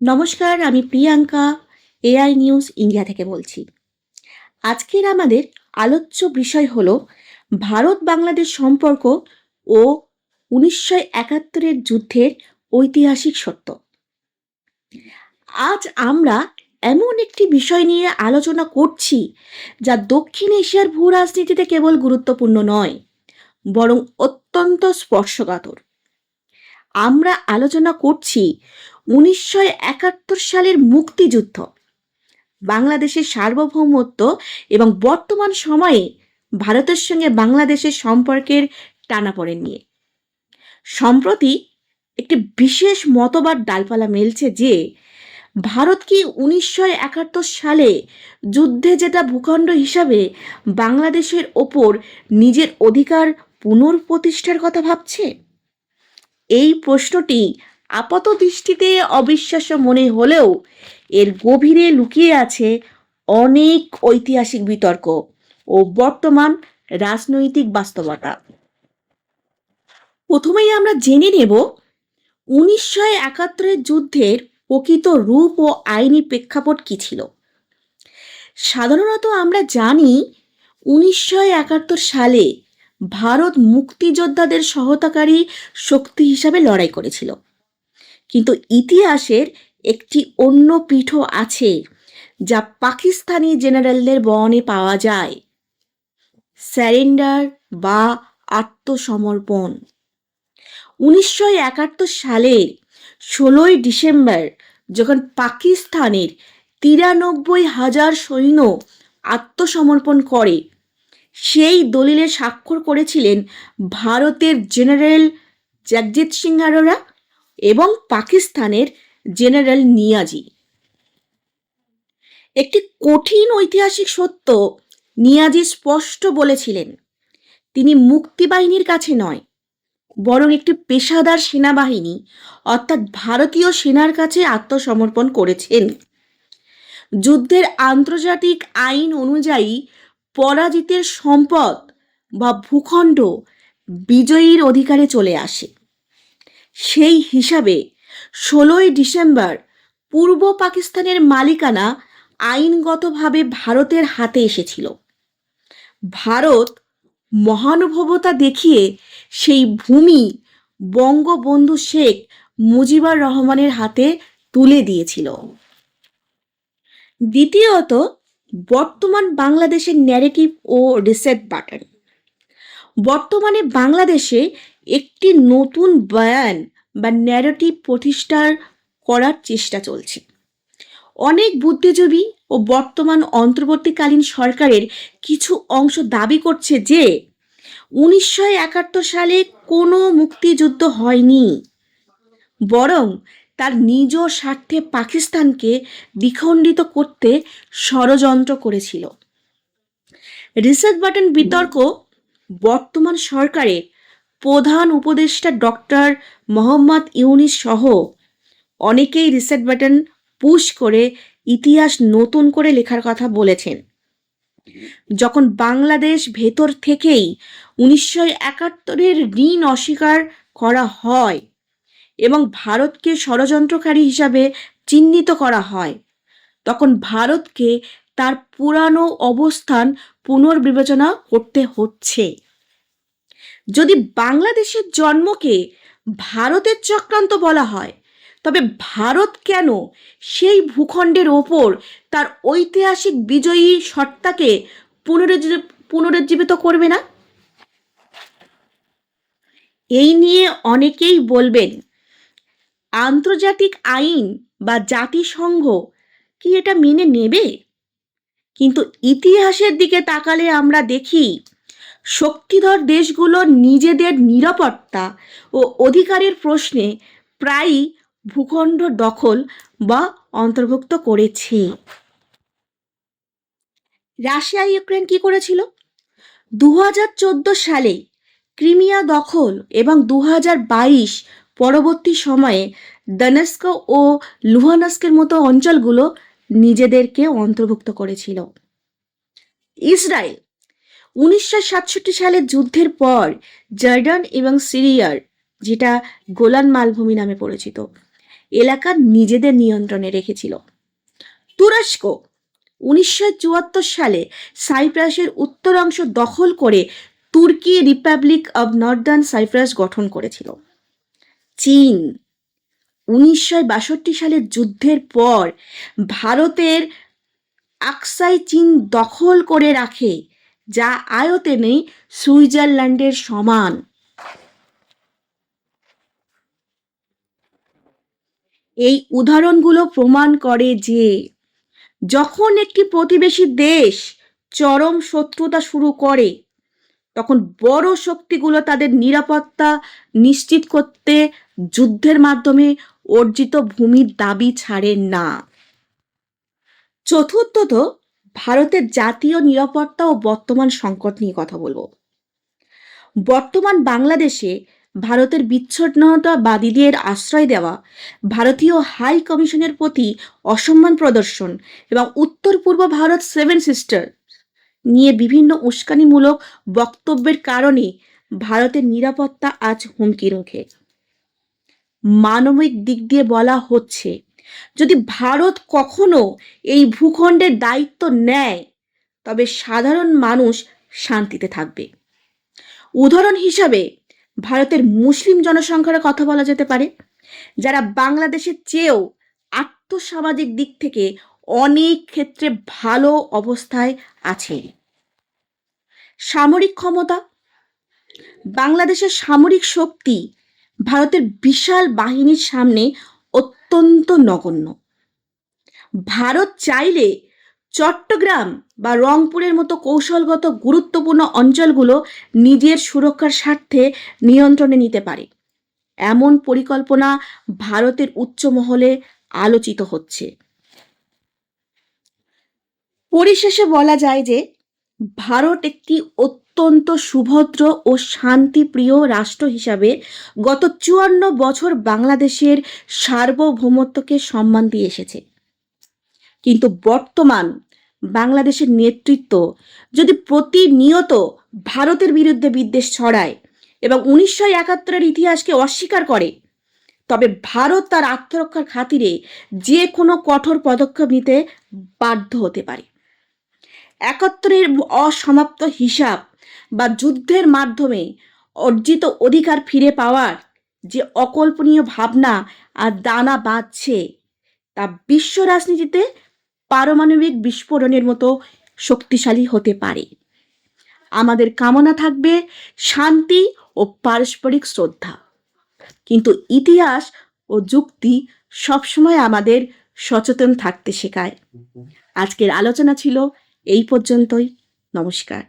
নমস্কার, আমি Priyanka AI news India থেকে বলছি। আজকের আমাদের আলোচ্য বিষয় হলো ভারত বাংলাদেশ সম্পর্ক ও 1971-এর যুদ্ধের ঐতিহাসিক সত্য। আজ আমরা এমন একটি বিষয় নিয়ে আলোচনা করছি যা দক্ষিণ এশিয়ার ভূ রাজনীতিতে কেবল গুরুত্বপূর্ণ নয়, বরং অত্যন্ত স্পর্শকাতর। আমরা আলোচনা করছি 1971 সালের মুক্তিযুদ্ধ, বাংলাদেশের সার্বভৌমত্ব এবং বর্তমান সময়ে ভারতের সঙ্গে বাংলাদেশের সম্পর্কের টানাপোড়েন নিয়ে। সম্প্রতি একটি বিশেষ মতবাদ ডালপালা মেলছে যে ভারত কি 1971 সালে যুদ্ধে যেটা ভূখণ্ড হিসাবে বাংলাদেশের ওপর নিজের অধিকার পুনঃপ্রতিষ্ঠার কথা ভাবছে। এই প্রশ্নটি আপাত দৃষ্টিতে অবিশ্বাস্য মনে হলেও এর গভীরে লুকিয়ে আছে অনেক ঐতিহাসিক বিতর্ক ও বর্তমান রাজনৈতিক বাস্তবতা। প্রথমেই আমরা জেনে নেব 1971 যুদ্ধের প্রকৃত রূপ ও আইনি প্রেক্ষাপট কী ছিল। সাধারণত আমরা জানি 1971 সালে ভারত মুক্তিযোদ্ধাদের সহায়তাকারী শক্তি হিসাবে লড়াই করেছিল, কিন্তু ইতিহাসের একটি অন্য পিঠ আছে যা পাকিস্তানি জেনারেলদের বয়ানে পাওয়া যায়, স্যারেন্ডার বা আত্মসমর্পণ। 1971 সালের 16 ডিসেম্বর যখন পাকিস্তানের 93,000 সৈন্য আত্মসমর্পণ করে, সেই দলিলে স্বাক্ষর করেছিলেন ভারতের জেনারেল জগজিৎ সিং আরোরা এবং পাকিস্তানের জেনারেল নিয়াজি। একটি কঠিন ঐতিহাসিক সত্য নিয়াজি স্পষ্ট বলেছিলেন, তিনি মুক্তিবাহিনীর কাছে নয়, বরং একটি পেশাদার সেনাবাহিনী অর্থাৎ ভারতীয় সেনার কাছে আত্মসমর্পণ করেছেন। যুদ্ধের আন্তর্জাতিক আইন অনুযায়ী পরাজিতের সম্পদ বা ভূখণ্ড বিজয়ীর অধিকারে চলে আসে। সেই হিসাবে 16 ডিসেম্বর পূর্ব পাকিস্তানের মালিকানা আইনগতভাবে ভারতের হাতে এসেছিল। ভারত মহানুভবতা দেখিয়ে সেই ভূমি বঙ্গবন্ধু শেখ মুজিবুর রহমানের হাতে তুলে দিয়েছিল। দ্বিতীয়ত, বর্তমান বাংলাদেশের ন্যারেটিভ ও রিসেট বাটন। বর্তমানে বাংলাদেশে একটি নতুন বয়ান বা ন্যারেটিভ প্রতিষ্ঠা করার চেষ্টা চলছে। অনেক বুদ্ধিজীবী ও বর্তমান অন্তর্বর্তীকালীন সরকারের কিছু অংশ দাবি করছে যে 1971 সালে কোনো মুক্তিযুদ্ধ হয়নি, বরং তার নিজ স্বার্থে পাকিস্তানকে দ্বিখণ্ডিত করতে ষড়যন্ত্র করেছিল। রিসেট বাটন বিতর্ক বর্তমান সরকারের প্রধান উপদেষ্টা ডক্টর মোহাম্মদ ইউনূস সহ অনেকেই রিসেট বাটন পুশ করে ইতিহাস নতুন করে লেখার কথা বলেছেন। যখন বাংলাদেশ ভেতর থেকেই 1971-এর ঋণ অস্বীকার করা হয় এবং ভারতকে ষড়যন্ত্রকারী হিসাবে চিহ্নিত করা হয়, তখন ভারতকে তার পুরানো অবস্থান পুনর্বিবেচনা করতে হচ্ছে। যদি বাংলাদেশের জন্মকে ভারতের চক্রান্ত বলা হয়, তবে ভারত কেন সেই ভূখণ্ডের ওপর তার ঐতিহাসিক বিজয়ী সত্তাকে পুনরুজ্জীবিত করবে না? এই নিয়ে অনেকেই বলবেন, আন্তর্জাতিক আইন বা জাতিসংঘ কি এটা মেনে নেবে? কিন্তু ইতিহাসের দিকে তাকালে আমরা দেখি শক্তিধর দেশগুলো নিজেদের নিরাপত্তা ও অধিকারের প্রশ্নে প্রায়ই ভূখণ্ড দখল বা অন্তর্ভুক্ত করেছে। রাশিয়া ইউক্রেন কি করেছিল? 2014 সালে ক্রিমিয়া দখল এবং 2022 পরবর্তী সময়ে দনেস্ক ও লুহানস্কের মতো অঞ্চলগুলো নিজেদেরকে অন্তর্ভুক্ত করেছিল। ইসরায়েল 1967 সালের যুদ্ধের পর জর্ডান এবং সিরিয়ার, যেটা গোলান মালভূমি নামে পরিচিত, এলাকা নিজেদের নিয়ন্ত্রণে রেখেছিল। তুরস্ক 1974 সালে সাইপ্রাসের উত্তরাংশ দখল করে তুর্কি রিপাবলিক অব নর্দার্ন সাইপ্রাস গঠন করেছিল। চীন 1962 সালের যুদ্ধের পর ভারতের আকসাই চীন দখল করে রাখে, যা আয়তনে সুইজারল্যান্ডের সমান। এই উদাহরণগুলো প্রমাণ করে যে যখন একটি প্রতিবেশী দেশ চরম শত্রুতা শুরু করে, তখন বড় শক্তিগুলো তাদের নিরাপত্তা নিশ্চিত করতে যুদ্ধের মাধ্যমে অর্জিত ভূমির দাবি ছাড়ে না। চতুর্থত, ভারতের জাতীয় নিরাপত্তা ও বর্তমান সংকট নিয়ে কথা বলবো। বর্তমান বাংলাদেশে ভারতের বিচ্ছিন্নতাবাদীদের আশ্রয় দেওয়া, ভারতীয় হাই কমিশনের প্রতি অসম্মান প্রদর্শন এবং উত্তর পূর্ব ভারত সেভেন সিস্টার নিয়ে বিভিন্ন উস্কানিমূলক বক্তব্যের কারণে ভারতের নিরাপত্তা আজ হুমকির মুখে। মানবিক দিক দিয়ে বলা হচ্ছে, যদি ভারত কখনো এই ভূখণ্ডের দায়িত্ব নেয়, তবে সাধারণ মানুষ শান্তিতে থাকবে। উদাহরণ হিসাবে ভারতের মুসলিম জনসংখ্যার কথা বলা যেতে পারে, যারা বাংলাদেশের চেয়েও আর্থসামাজিক দিক থেকে অনেক ক্ষেত্রে ভালো অবস্থায় আছে। সামরিক ক্ষমতা, বাংলাদেশের সামরিক শক্তি ভারতের বিশাল বাহিনীর সামনে অত্যন্ত নগণ্য। ভারত চাইলে চট্টগ্রাম বা রংপুরের মতো কৌশলগত গুরুত্বপূর্ণ অঞ্চলগুলো নিজের সুরক্ষার স্বার্থে নিয়ন্ত্রণে নিতে পারে। এমন পরিকল্পনা ভারতের উচ্চ মহলে আলোচিত হচ্ছে। পরিশেষে বলা যায় যে ভারত একটি অত্যন্ত সুভদ্র ও শান্তিপ্রিয় রাষ্ট্র হিসাবে গত 54 বছর বাংলাদেশের সার্বভৌমত্বকে সম্মান দিয়ে এসেছে। কিন্তু বর্তমান বাংলাদেশের নেতৃত্ব যদি প্রতিনিয়ত ভারতের বিরুদ্ধে বিদ্বেষ ছড়ায় এবং 1971-এর ইতিহাসকে অস্বীকার করে, তবে ভারত তার আত্মরক্ষার খাতিরে যে কোনো কঠোর পদক্ষেপ নিতে বাধ্য হতে পারে। 71-এর অসমাপ্ত হিসাব বা যুদ্ধের মাধ্যমে অর্জিত অধিকার ফিরে পাওয়ার যে অকল্পনীয় ভাবনা আর দানা বাঁধছে, তা বিশ্ব রাজনীতিতে পারমাণবিক বিস্ফোরণের মতো শক্তিশালী হতে পারে। আমাদের কামনা থাকবে শান্তি ও পারস্পরিক শ্রদ্ধা, কিন্তু ইতিহাস ও যুক্তি সবসময় আমাদের সচেতন থাকতে শেখায়। আজকের আলোচনা ছিল এই পর্যন্তই। নমস্কার।